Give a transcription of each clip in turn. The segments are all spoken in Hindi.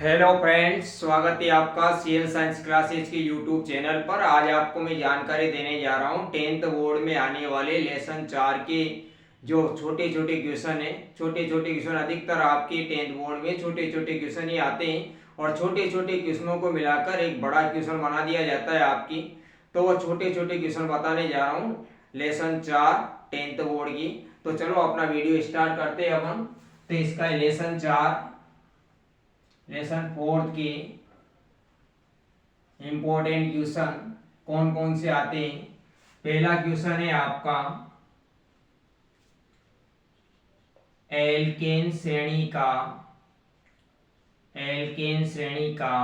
हेलो फ्रेंड्स, स्वागत है आपका सीएल साइंस क्लासेज के यूट्यूब चैनल पर। आज आपको मैं जानकारी देने जा रहा हूँ टेंथ बोर्ड में आने वाले लेसन 4 के जो छोटे छोटे क्वेश्चन है। छोटे छोटे क्वेश्चन अधिकतर आपके टेंथ बोर्ड में छोटे छोटे क्वेश्चन ही आते हैं और छोटे छोटे क्वेश्चनों को मिलाकर एक बड़ा क्वेश्चन बना दिया जाता है आपकी। तो वो छोटे छोटे क्वेश्चन बताने जा रहा हूँ लेसन 4 टेंथ बोर्ड की। तो चलो अपना वीडियो स्टार्ट करते हैं अपन। तो इसका लेसन 4 लेसन 4 के इंपॉर्टेंट क्वेश्चन कौन कौन से आते हैं। पहला क्वेश्चन है आपका एल्केन श्रेणी का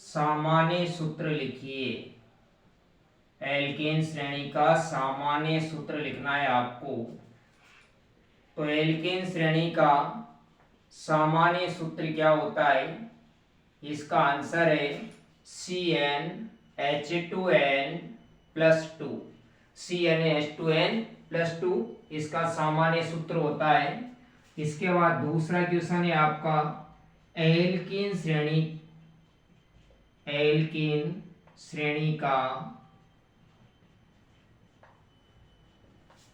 सामान्य सूत्र लिखिए। एल्केन श्रेणी का सामान्य सूत्र लिखना है आपको। तो एल्केन श्रेणी का सामान्य सूत्र क्या होता है? इसका आंसर है CnH2n प्लस 2। CnH2n+2 इसका सामान्य सूत्र होता है। इसके बाद दूसरा क्वेश्चन है आपका एल्कीन श्रेणी का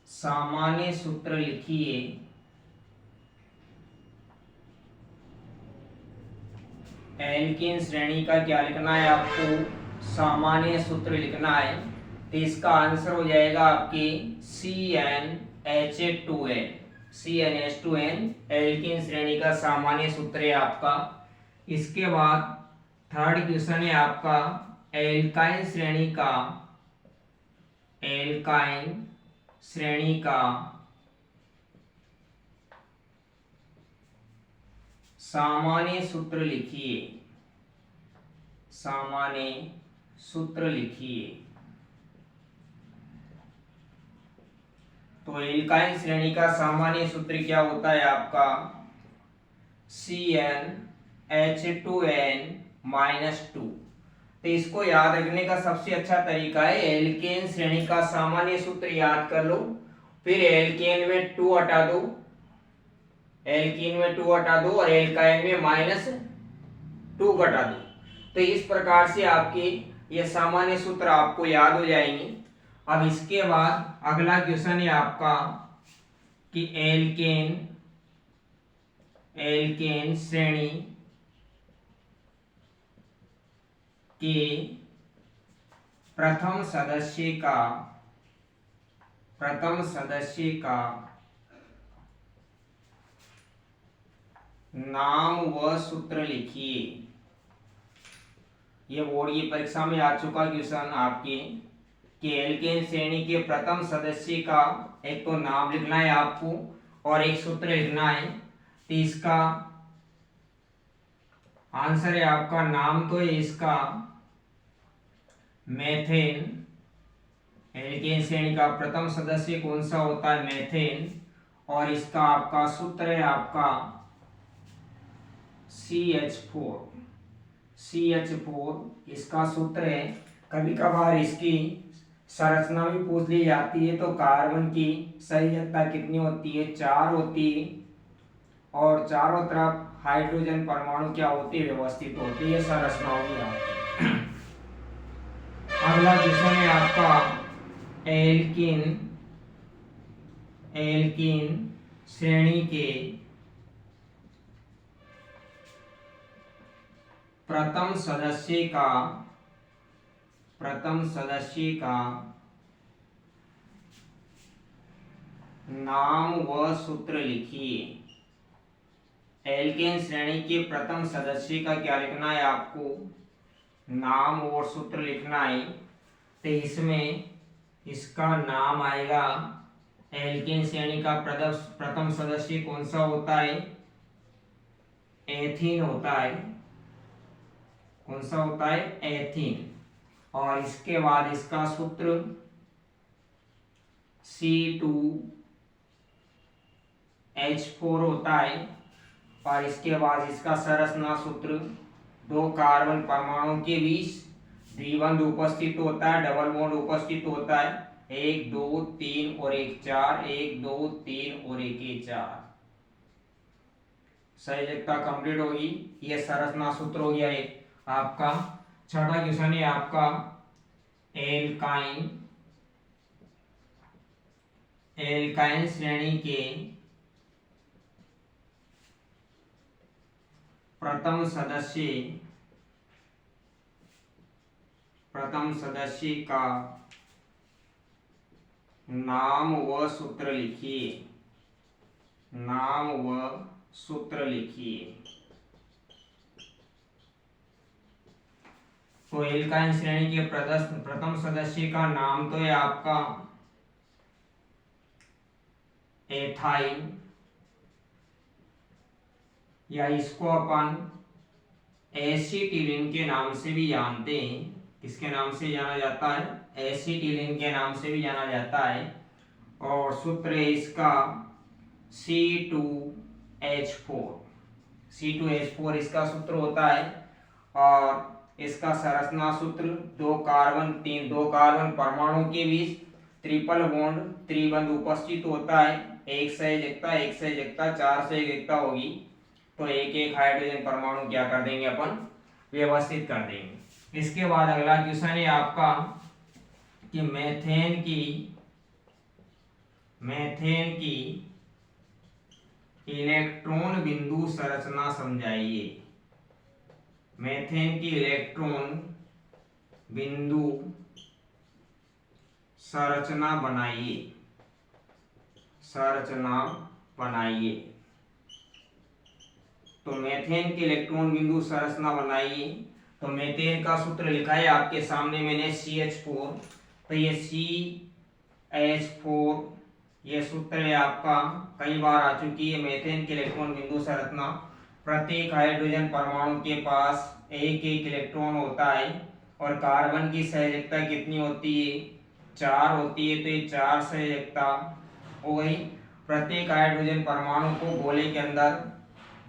सामान्य सूत्र लिखिए। एल्कीन श्रेणी का क्या लिखना है आपको? सामान्य सूत्र लिखना है। तो इसका आंसर हो जाएगा आपकी CnH2n एल्कीन श्रेणी का सामान्य सूत्र है आपका। इसके बाद थर्ड क्वेश्चन है आपका एल्काइन श्रेणी का सामान्य सूत्र लिखिए। तो एल्काइन श्रेणी का सामान्य सूत्र क्या होता है आपका? CnH2n-2। तो इसको याद रखने का सबसे अच्छा तरीका है एल्केन श्रेणी का सामान्य सूत्र याद कर लो, फिर एल्केन में 2 हटा दो, और एल्काइन में -2 घटा दो। तो इस प्रकार से आपके ये सामान्य सूत्र आपको याद हो जाएंगे। अब इसके बाद अगला क्वेश्चन है आपका कि एल्केन श्रेणी के प्रथम सदस्य का नाम व सूत्र लिखिए। ये बोर्ड की परीक्षा में आ चुका क्वेश्चन आपके कि एल्केन श्रेणी के प्रथम सदस्य का एक तो नाम लिखना है आपको और एक सूत्र लिखना है। तो इसका आंसर है आपका, नाम तो है इसका मेथेन। एल्केन श्रेणी का प्रथम सदस्य कौन सा होता है? मेथेन। और इसका आपका सूत्र है आपका CH4 इसका सूत्र है। कभी कभार इसकी संरचना भी पूछ ली जाती है। तो कार्बन की संयोजकता कितनी होती है? 4 होती है और चारों तरफ हाइड्रोजन परमाणु क्या होते हैं? व्यवस्थित होते हैं। ये संरचना होगी आपकी। अगला क्वेश्चन है आपका एल्कीन श्रेणी के प्रथम सदस्य का नाम व सूत्र लिखिए। एल्केन श्रेणी के प्रथम सदस्य का क्या लिखना है आपको? नाम और सूत्र लिखना है। तो इसमें इसका नाम आएगा, एल्केन श्रेणी का प्रथम सदस्य कौन सा होता है? एथीन होता है। कौन सा होता है? एथीन। और इसके बाद इसका सूत्र C2H4 होता है। और इसके बाद इसका संरचना सूत्र 2 कार्बन परमाणु के बीच द्विबंध उपस्थित होता है, डबल बॉन्ड उपस्थित होता है। 1 2 3 और 1 4, 1 2 3 और 1 4। संयोजकता कंप्लीट होगी। ये संरचना सूत्र हो गया एक आपका। छठा क्वेश्चन है आपका एल्काइन श्रेणी के प्रथम सदस्य का नाम व सूत्र लिखिए। तो एल्काइन श्रेणी के प्रथम सदस्य का नाम तो है आपका एथाइन, या इसको अपन एसिटिलीन के नाम से भी जानते हैं। किसके नाम से जाना जाता है? एसिटिलीन के नाम से भी जाना जाता है। और सूत्र है इसका C2H4 इसका सूत्र होता है। और इसका संरचना सूत्र दो कार्बन परमाणु के बीच ट्रिपल बॉन्ड त्रिबंध उपस्थित होता है। एक संयोजकता 4 संयोजकता होगी। तो एक हाइड्रोजन परमाणु क्या कर देंगे अपन? व्यवस्थित कर देंगे। इसके बाद अगला क्वेश्चन है आपका कि मेथेन की इलेक्ट्रॉन बिंदु संरचना समझाइए। मेथेन की इलेक्ट्रॉन बिंदु संरचना बनाइए। तो मेथेन की इलेक्ट्रॉन बिंदु संरचना बनाइए। तो मेथेन का सूत्र लिखा है आपके सामने मैंने CH4। तो ये CH4 ये सूत्र है आपका, कई बार आ चुकी है। मेथेन की इलेक्ट्रॉन बिंदु संरचना, प्रत्येक हाइड्रोजन परमाणु के पास एक इलेक्ट्रॉन होता है और कार्बन की संयोजकता कितनी होती है? 4 होती है। तो ये 4 संयोजकता हो गई। प्रत्येक हाइड्रोजन परमाणु को गोले के अंदर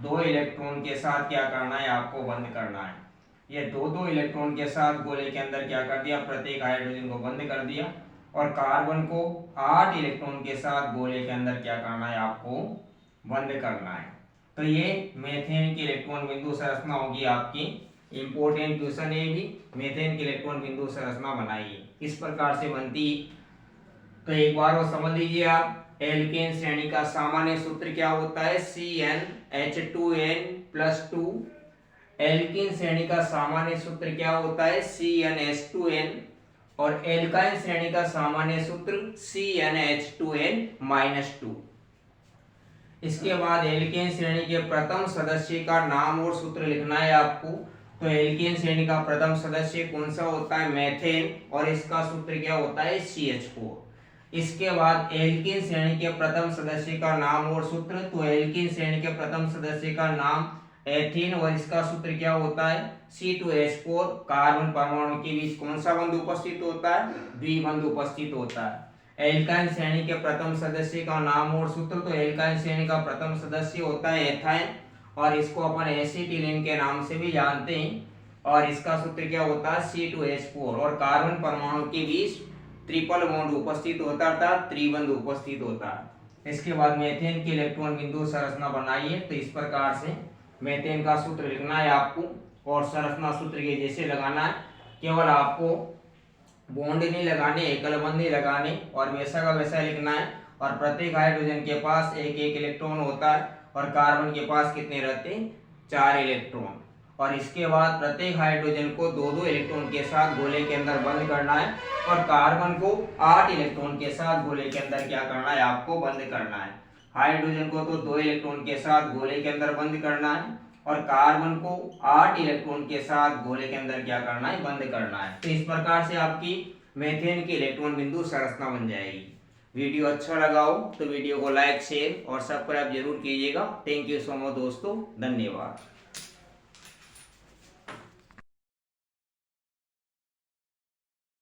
2 इलेक्ट्रॉन के साथ क्या करना है? आपको बंद करना है। ये 2 इलेक्ट्रॉन के साथ गोले के अंदर क्या कर दिया? प्रत्येक हाइड्रोजन को बंद कर दिया। और कार्बन को 8 इलेक्ट्रॉन के साथ गोले के अंदर क्या करना है? आपको बंद करना है। तो ये मेथेन की इलेक्ट्रॉन बिंदु संरचना होगी आपकी। इंपॉर्टेंट क्वेश्चन है भी। मेथेन की इलेक्ट्रॉन बिंदु संरचना बनाइए, किस प्रकार से बनती। तो एक बार वो समझ लीजिए आप। एल्केन श्रेणी का सामान्य सूत्र क्या होता है? CnH2n+2। एल्कीन श्रेणी का सामान्य सूत्र क्या होता है? CnH2n। और एल्काइन श्रेणी का सामान्य सूत्र CnH2n-2। इसके बाद एल्केन श्रेणी के प्रथम सदस्य का नाम और सूत्र लिखना है आपको। तो एल्केन श्रेणी का प्रथम सदस्य कौन सा होता है? मेथेन। और इसका सूत्र क्या होता है? CH4। इसके बाद एल्केन श्रेणी के प्रथम सदस्य का नाम और सूत्र। तो एल्केन श्रेणी के प्रथम सदस्य का नाम एथीन और इसका सूत्र क्या होता है? C2H4। कार्बन परमाणु के बीच कौन सा बंध उपस्थित होता है? द्विबंध उपस्थित होता है। एल्काइन श्रेणी के प्रथम सदस्य का नाम और सूत्र। तो एल्काइन श्रेणी का प्रथम सदस्य होता है एथाइन और इसको अपन एसिटिलीन के नाम से भी जानते हैं। और इसका सूत्र क्या होता है? C2H4। और कार्बन परमाणु के बीच ट्रिपल बॉन्ड उपस्थित होता है, त्रिबंध उपस्थित होता है। इसके बाद मेथेन की इलेक्ट्रॉन बिंदु संरचना बनाइए। तो इस प्रकार से मेथेन का सूत्र लिखना है आपको और संरचना सूत्र के जैसे लगाना है। केवल आपको बॉन्ड नहीं लगाने, एकल बंध नहीं लगाने और वैसा का वैसा लिखना है। और प्रत्येक हाइड्रोजन के पास एक इलेक्ट्रॉन होता है और कार्बन के पास कितने रहते हैं? 4 इलेक्ट्रॉन। और इसके बाद प्रत्येक हाइड्रोजन को 2 इलेक्ट्रॉन के साथ गोले के अंदर बंद करना है और कार्बन को 8 इलेक्ट्रॉन के साथ गोले के अंदर क्या करना है? आपको बंद करना है। हाइड्रोजन को तो 2 इलेक्ट्रॉन के साथ गोले के अंदर बंद करना है और कार्बन को 8 इलेक्ट्रॉन के साथ गोले के अंदर क्या करना है? बंद करना है। तो इस प्रकार से आपकी मेथेन की इलेक्ट्रॉन बिंदु संरचना बन जाएगी। वीडियो अच्छा लगा हो तो वीडियो को लाइक, शेयर और सब्सक्राइब जरूर कीजिएगा। थैंक यू सो मच दोस्तों, धन्यवाद।